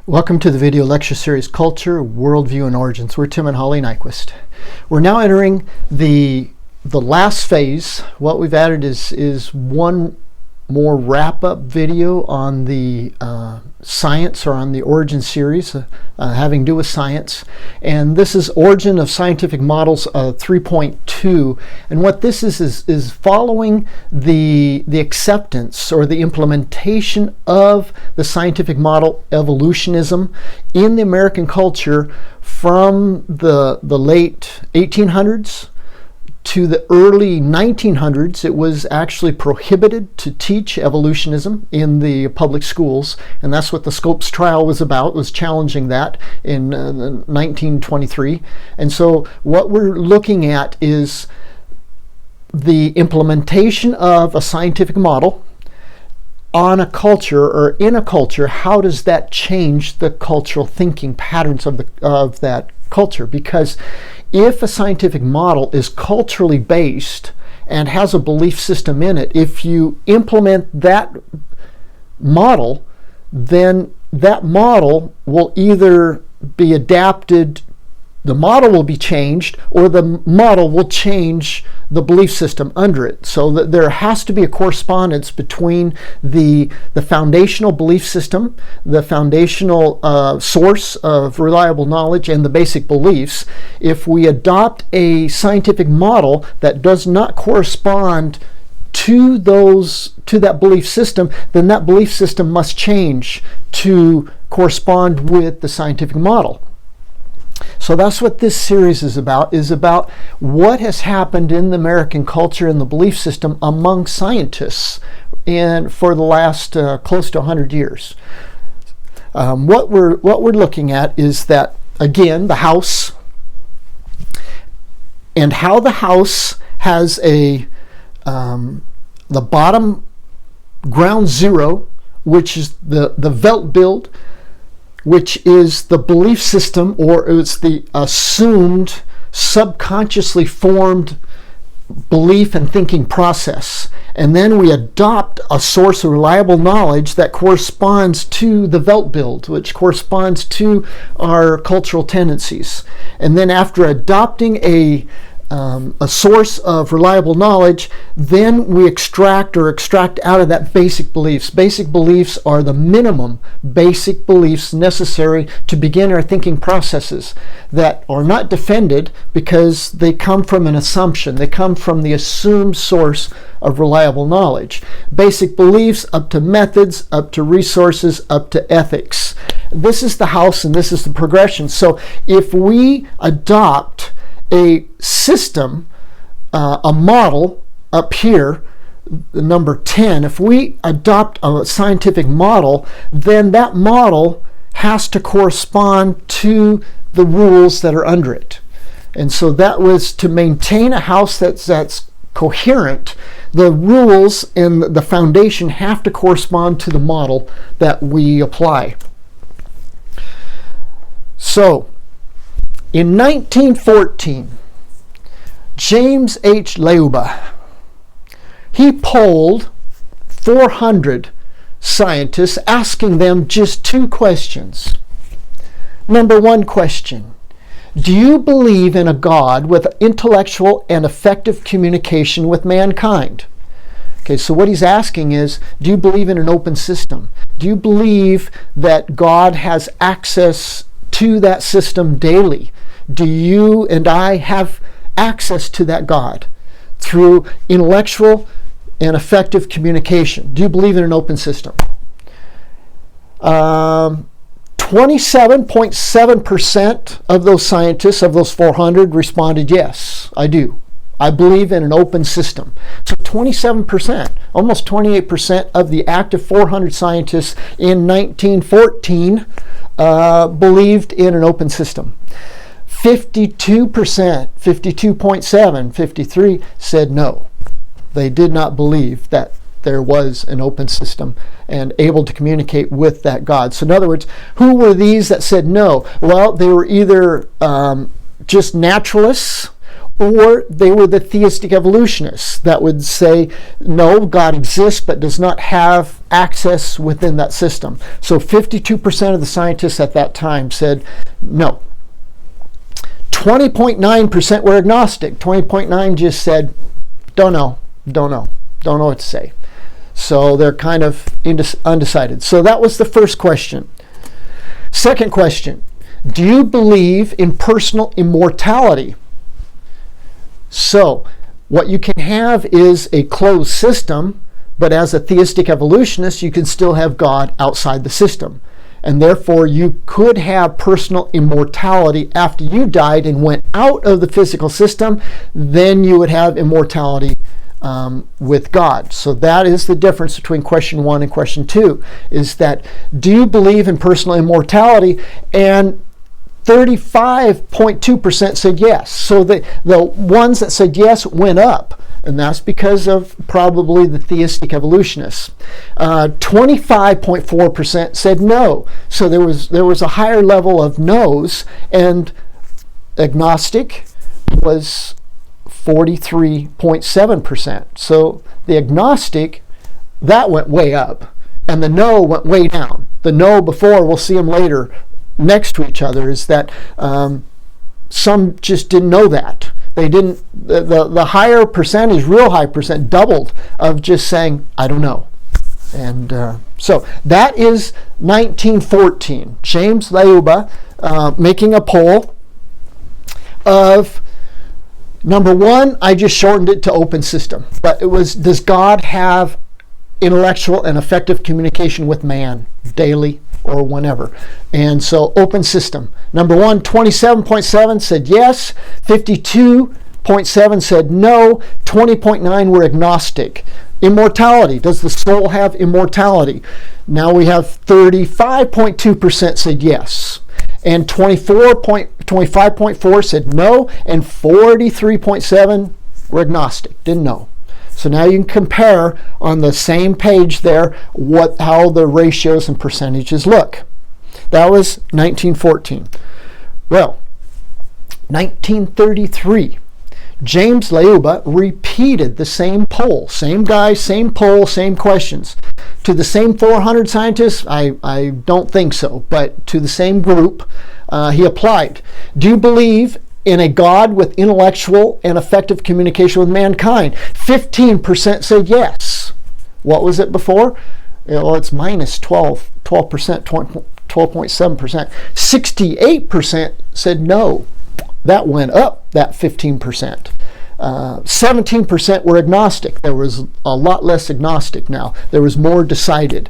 Welcome to the video lecture series, Culture, Worldview, and Origins. We're Tim and Holly Nyquist. We're now entering the last phase. What we've added is one more wrap-up video on the science, or on the origin series, having to do with science. And this is Origin of Scientific Models 3.2. And what this is following the acceptance or the implementation of the scientific model evolutionism in the American culture from the late 1800s to the early 1900s. It was actually prohibited to teach evolutionism in the public schools, and that's what the Scopes trial was about, was challenging that in 1923. And so what we're looking at is the implementation of a scientific model on a culture, or in a culture. How does that change the cultural thinking patterns of that culture? Because if a scientific model is culturally based and has a belief system in it, if you implement that model, then that model will either be adapted, the model will be changed, or the model will change the belief system under it. So that there has to be a correspondence between the foundational belief system, the foundational source of reliable knowledge, and the basic beliefs. If we adopt a scientific model that does not correspond to that belief system, then that belief system must change to correspond with the scientific model. So that's what this series is about what has happened in the American culture and the belief system among scientists for the last close to 100 years. What we're looking at is that, again, the house, and how the house has the bottom ground zero, which is the Weltbild, which is the belief system, or it's the assumed, subconsciously formed belief and thinking process. And then we adopt a source of reliable knowledge that corresponds to the Weltbild, which corresponds to our cultural tendencies. And then after adopting a source of reliable knowledge, then we extract out of that basic beliefs. Basic beliefs are the minimum basic beliefs necessary to begin our thinking processes that are not defended, because they come from an assumption. They come from the assumed source of reliable knowledge. Basic beliefs up to methods, up to resources, up to ethics. This is the house, and this is the progression. So if we adopt a system, a model up here, number 10, if we adopt a scientific model, then that model has to correspond to the rules that are under it. And so that was to maintain a house that's coherent. The rules and the foundation have to correspond to the model that we apply. So in 1914, James H. Leuba, he polled 400 scientists, asking them just two questions. Number one question: do you believe in a God with intellectual and effective communication with mankind? Okay, so what he's asking is, do you believe in an open system? Do you believe that God has access to that system daily? Do you and I have access to that God through intellectual and effective communication? Do you believe in an open system? 27.7% of those scientists, of those 400, responded, yes, I do. I believe in an open system. So 27%, almost 28% of the active 400 scientists in 1914 believed in an open system. 52%, 52.7, 53 said no. They did not believe that there was an open system and able to communicate with that God. So in other words, who were these that said no? Well, they were either just naturalists, or they were the theistic evolutionists that would say, no, God exists but does not have access within that system. So 52% of the scientists at that time said no. 20.9% were agnostic. 20.9 just said, don't know what to say. So they're kind of undecided. So that was the first question. Second question, do you believe in personal immortality? So what you can have is a closed system, but as a theistic evolutionist, you can still have God outside the system. And therefore, you could have personal immortality after you died and went out of the physical system. Then you would have immortality with God. So that is the difference between question 1 and question 2, is that do you believe in personal immortality? And 35.2% said yes. So the ones that said yes went up. And that's because of probably the theistic evolutionists. 25.4% said no. So there was a higher level of no's, and agnostic was 43.7%. So the agnostic, that went way up, and the no went way down. The no before, we'll see them later next to each other, is that some just didn't know that. They didn't, the higher percentage, real high percent, doubled of just saying, I don't know. And so that is 1914. James Leuba making a poll of, number 1, I just shortened it to open system. But it was, does God have intellectual and effective communication with man daily or whenever? And so open system. Number 1, 27.7 said yes, 52.7 said no, 20.9 were agnostic. Immortality, does the soul have immortality? Now we have 35.2% said yes, and 25.4 said no, and 43.7 were agnostic, didn't know. So now you can compare on the same page there how the ratios and percentages look. That was 1914. Well, 1933, James Leuba repeated the same poll, same guy, same poll, same questions. To the same 400 scientists, I don't think so, but to the same group, he applied. Do you believe in a God with intellectual and effective communication with mankind? 15% said yes. What was it before? Well, it's minus 12%, 12.7%. 68% said no. That went up, that 15%. 17% were agnostic. There was a lot less agnostic now. There was more decided.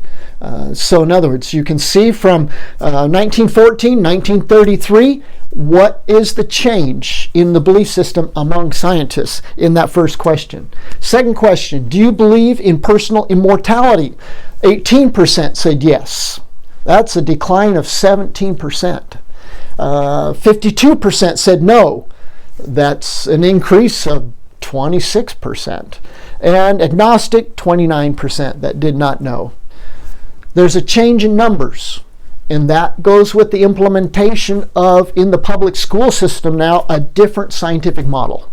So in other words, you can see from 1914, 1933, what is the change in the belief system among scientists in that first question? Second question, do you believe in personal immortality? 18% said yes. That's a decline of 17%. 52% said no. That's an increase of 26%. And agnostic, 29% that did not know. There's a change in numbers, and that goes with the implementation of, in the public school system now, a different scientific model.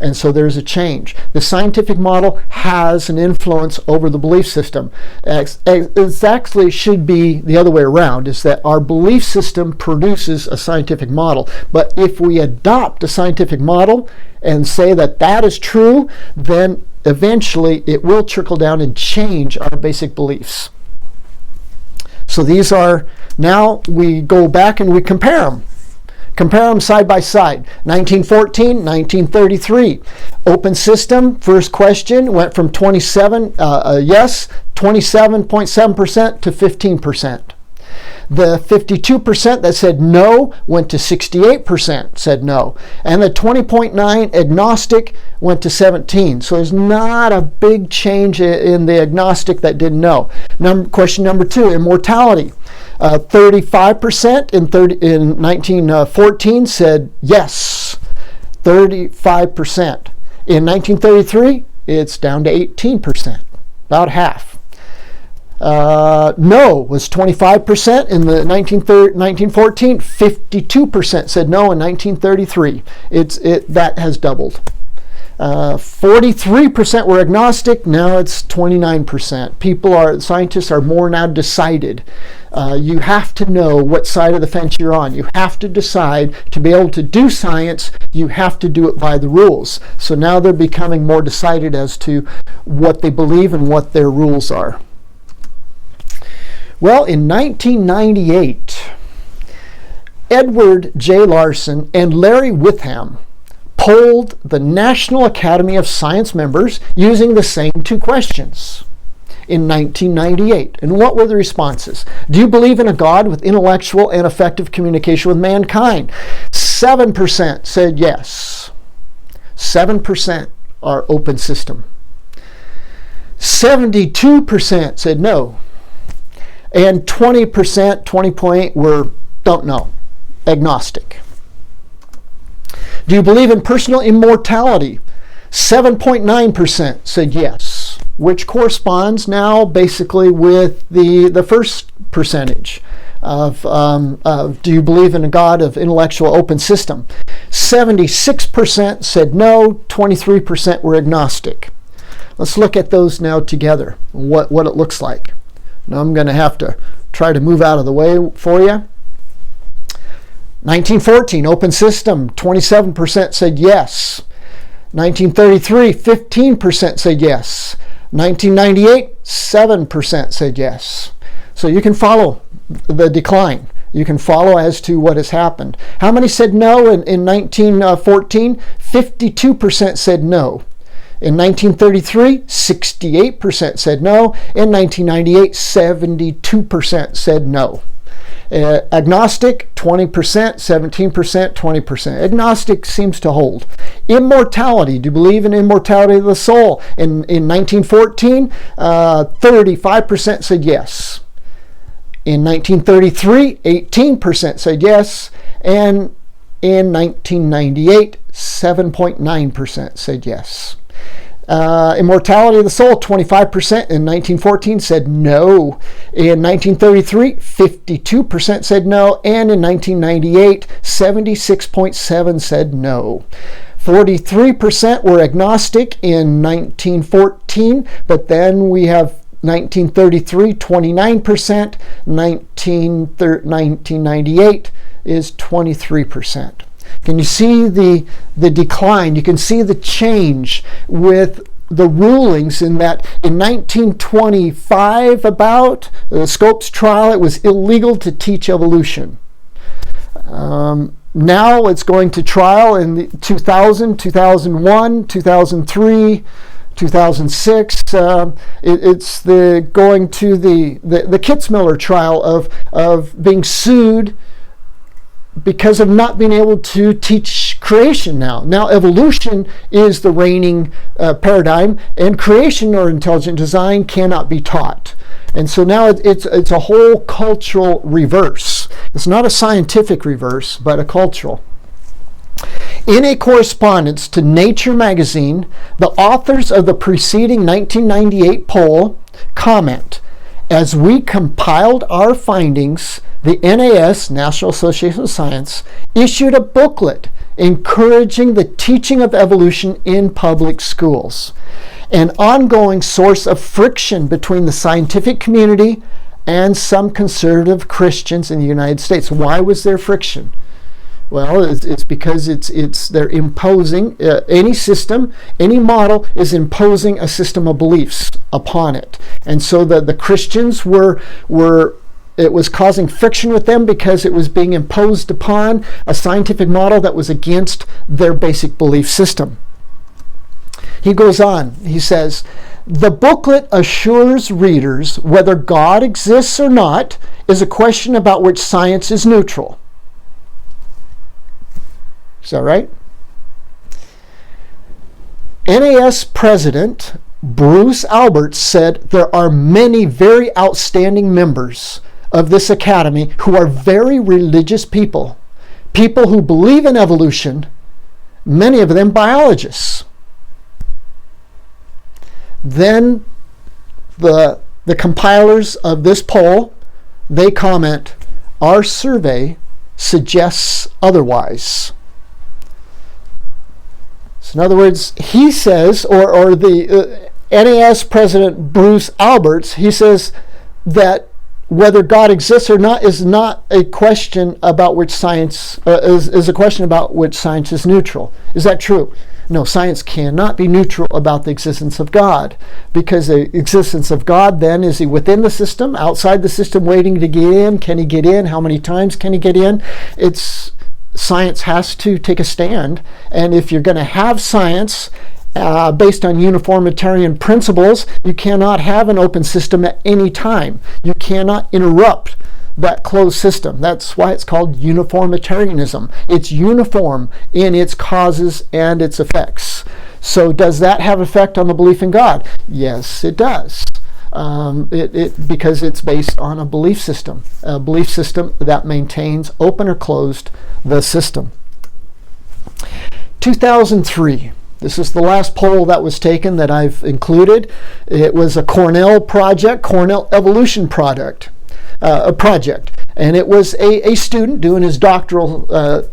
And so there's a change. The scientific model has an influence over the belief system. It actually should be the other way around, is that our belief system produces a scientific model. But if we adopt a scientific model and say that that is true, then eventually it will trickle down and change our basic beliefs. So these are, now we go back and we compare them. Compare them side by side. 1914, 1933. Open system, first question, went from 27.7% to 15%. The 52% that said no went to 68% said no. And the 20.9 agnostic went to 17. So there's not a big change in the agnostic that didn't know. Question number 2, immortality. 35% in 1914 said yes. 35%. In 1933, it's down to 18%, about half. No was 25% in the 1914. 52% said no in 1933. That has doubled. 43% were agnostic. Now it's 29%. Scientists are more now decided. You have to know what side of the fence you're on. You have to decide to be able to do science. You have to do it by the rules. So now they're becoming more decided as to what they believe and what their rules are. Well, in 1998, Edward J. Larson and Larry Witham polled the National Academy of Science members using the same two questions in 1998. And what were the responses? Do you believe in a God with intellectual and effective communication with mankind? 7% said yes. 7% are open system. 72% said no. And 20% were don't know, agnostic. Do you believe in personal immortality? 7.9% said yes, which corresponds now basically with the first percentage of do you believe in a God of intellectual open system? 76% said no, 23% were agnostic. Let's look at those now together, what it looks like. Now I'm going to have to try to move out of the way for you. 1914, open system, 27% said yes. 1933, 15% said yes. 1998, 7% said yes. So you can follow the decline. You can follow as to what has happened. How many said no in 1914? 52% said no. In 1933, 68% said no. In 1998, 72% said no. Agnostic, 20%, 17%, 20%. Agnostic seems to hold. Immortality. Do you believe in immortality of the soul? In 1914, 35% said yes. In 1933, 18% said yes. And in 1998, 7.9% said yes. Immortality of the soul, 25% in 1914 said no. In 1933, 52% said no. And in 1998, 76.7% said no. 43% were agnostic in 1914, but then we have 1933, 29%. 1998 is 23%. Can you see the decline? You can see the change with the rulings in that in 1925 about the Scopes trial, it was illegal to teach evolution. Now it's going to trial in the 2000, 2001, 2003, 2006. It's going to the Kitzmiller trial of being sued because of not being able to teach creation now. Now evolution is the reigning paradigm, and creation or intelligent design cannot be taught. And so now it's a whole cultural reverse. It's not a scientific reverse, but a cultural. In a correspondence to Nature magazine, the authors of the preceding 1998 poll comment, as we compiled our findings, the NAS, National Association of Science, issued a booklet encouraging the teaching of evolution in public schools, an ongoing source of friction between the scientific community and some conservative Christians in the United States. Why was there friction? Well, it's because they're imposing any system, any model is imposing a system of beliefs upon it, and so the Christians were it was causing friction with them because it was being imposed upon a scientific model that was against their basic belief system. He goes on, he says, the booklet assures readers whether God exists or not is a question about which science is neutral. Is that right? NAS President Bruce Alberts said there are many very outstanding members of this academy who are very religious people who believe in evolution, many of them biologists. Then the the compilers of this poll, they comment, our survey suggests otherwise. So in other words, he says, or the NAS president Bruce Alberts, he says that whether God exists or not is not a question about which science is a question about which science is neutral. Is that true? No, science cannot be neutral about the existence of God, because the existence of God, then, is he within the system, outside the system, waiting to get in? Can he get in? How many times can he get in? Science has to take a stand, and if you're going to have science based on uniformitarian principles, you cannot have an open system at any time. You cannot interrupt that closed system. That's why it's called uniformitarianism. It's uniform in its causes and its effects. So does that have effect on the belief in God? Yes, it does. Because it's based on a belief system that maintains, open or closed, the system. 2003. This is the last poll that was taken that I've included. It was a Cornell Evolution project. And it was a student doing his doctoral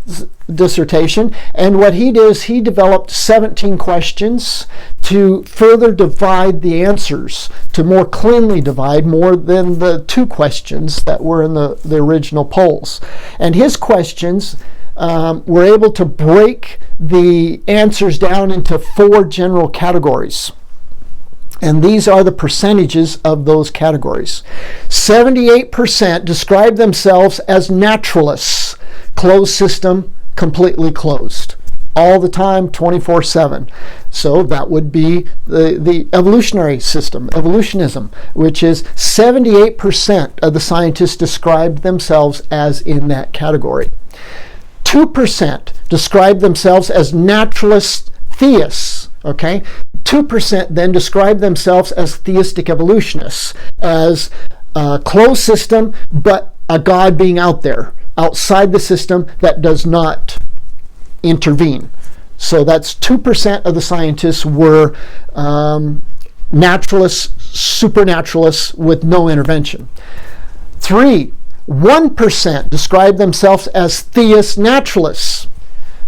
dissertation, and what he did is he developed 17 questions to further divide the answers, to more cleanly divide, more than the 2 questions that were in the original polls. And his questions were able to break the answers down into 4 general categories. And these are the percentages of those categories. 78% describe themselves as naturalists, closed system, completely closed, all the time, 24/7. So that would be the evolutionary system, evolutionism, which is 78% of the scientists described themselves as in that category. 2% describe themselves as naturalist theists. Okay, 2% then describe themselves as theistic evolutionists, as a closed system, but a God being out there, outside the system, that does not intervene. So that's 2% of the scientists were naturalists, supernaturalists with no intervention. 1% describe themselves as theist naturalists.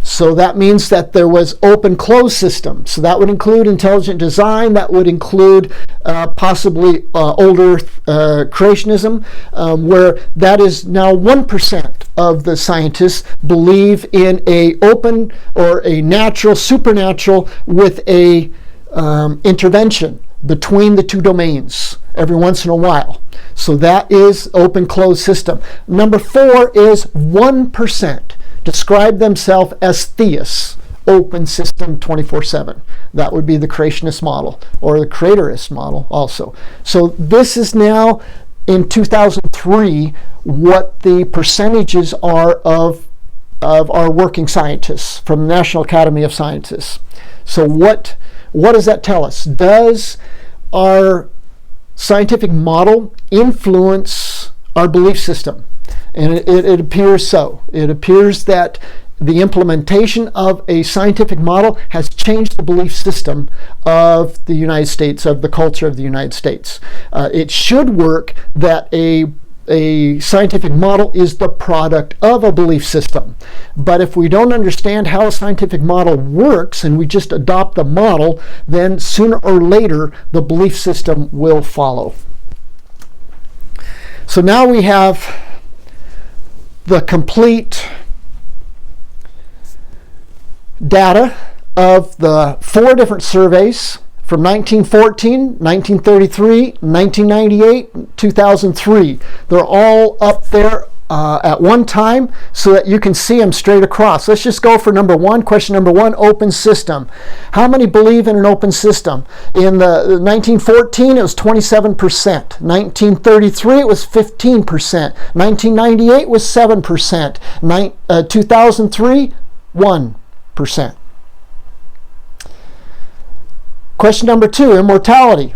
So that means that there was open-closed system. So that would include intelligent design. That would include possibly older creationism, where that is now 1% of the scientists believe in a open or a natural, supernatural with a intervention between the 2 domains every once in a while. So that is open-closed system. Number 4 is 1%. Describe themselves as theists, open system 24/7. That would be the creationist model, or the creatorist model also. So this is now, in 2003, what the percentages are of our working scientists from the National Academy of Sciences. So what does that tell us? Does our scientific model influence our belief system? And it appears so. It appears that the implementation of a scientific model has changed the belief system of the United States, of the culture of the United States. It should work that a scientific model is the product of a belief system. But if we don't understand how a scientific model works and we just adopt the model, then sooner or later the belief system will follow. So now we have the complete data of the 4 different surveys from 1914, 1933, 1998, 2003. They're all up there at one time so that you can see them straight across. Let's just go for number 1. Question number 1, open system. How many believe in an open system? In the 1914, it was 27%. 1933, it was 15%. 1998 was 7%. 2003, 1%. Question number 2, immortality.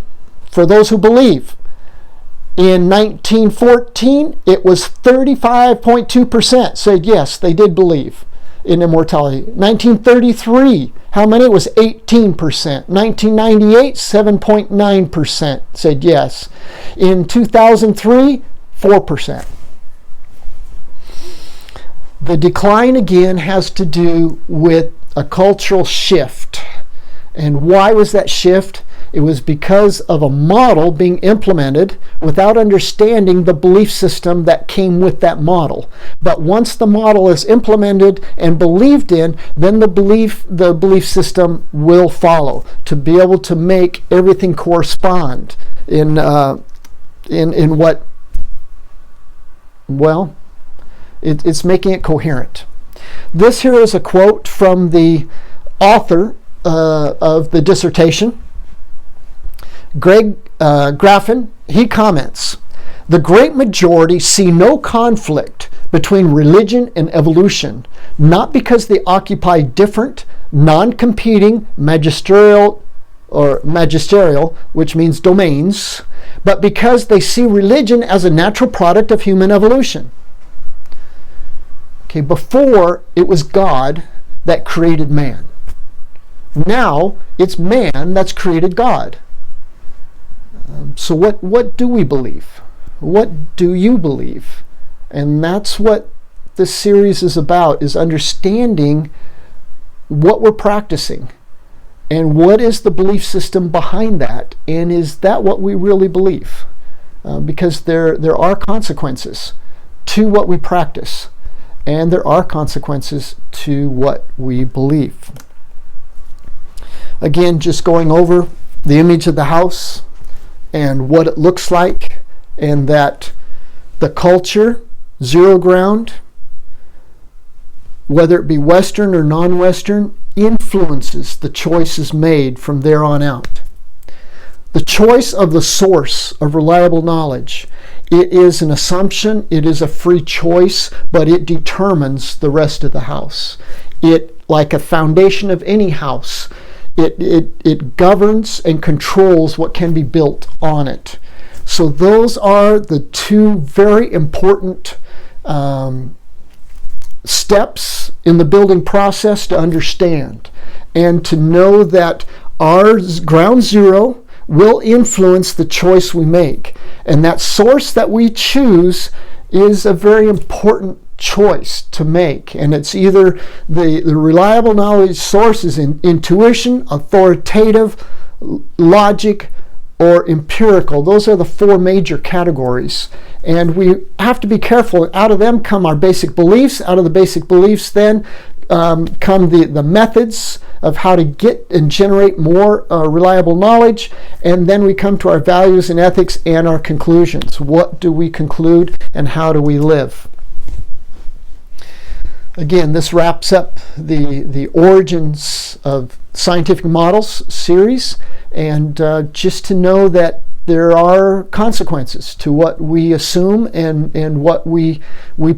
For those who believe. In 1914, it was 35.2% said yes, they did believe in immortality. 1933, how many? It was 18%. 1998, 7.9% said yes. In 2003, 4%. The decline again has to do with a cultural shift. And why was that shift? It was because of a model being implemented without understanding the belief system that came with that model. But once the model is implemented and believed in, then the belief system will follow to be able to make everything correspond in what, well, it's making it coherent. This here is a quote from the author of the dissertation, Greg Graffin. He comments, "The great majority see no conflict between religion and evolution, not because they occupy different, non-competing magisterial, which means domains, but because they see religion as a natural product of human evolution." Okay, before it was God that created man. Now it's man that's created God. So what do we believe? What do you believe? And that's what this series is about, is understanding what we're practicing and what is the belief system behind that, and is that what we really believe? Because there are consequences to what we practice, and there are consequences to what we believe. Again, just going over the image of the house and what it looks like, and that the culture, zero ground, whether it be Western or non-Western, influences the choices made from there on out. The choice of the source of reliable knowledge, it is an assumption, it is a free choice, but it determines the rest of the house. It, like a foundation of any house, it governs and controls what can be built on it. So those are the two very important steps in the building process to understand, and to know that our ground zero will influence the choice we make. And that source that we choose is a very important choice to make, and it's either the reliable knowledge source is intuition, authoritative, logic, or empirical. Those are the four major categories, and we have to be careful. Out of them come our basic beliefs. Out of the basic beliefs then come the methods of how to get and generate more reliable knowledge, and then we come to our values and ethics and our conclusions. What do we conclude, and how do we live? Again, this wraps up the Origins of Scientific Models series, and just to know that there are consequences to what we assume and what we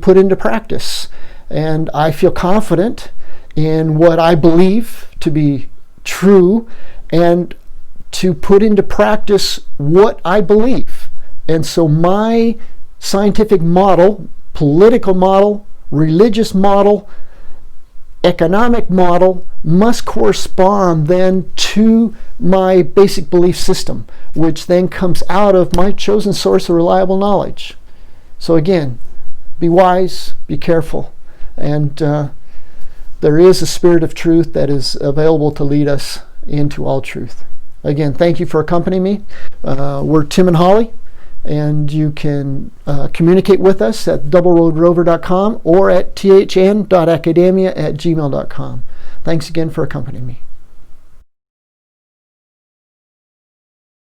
put into practice. And I feel confident in what I believe to be true, and to put into practice what I believe. And so my scientific model, political model, religious model, economic model must correspond then to my basic belief system, which then comes out of my chosen source of reliable knowledge. So again, be wise, be careful, and there is a spirit of truth that is available to lead us into all truth. Again, thank you for accompanying me. We're Tim and Holly, and you can communicate with us at doubleroadrover.com or at thn.academia@gmail.com. Thanks again for accompanying me.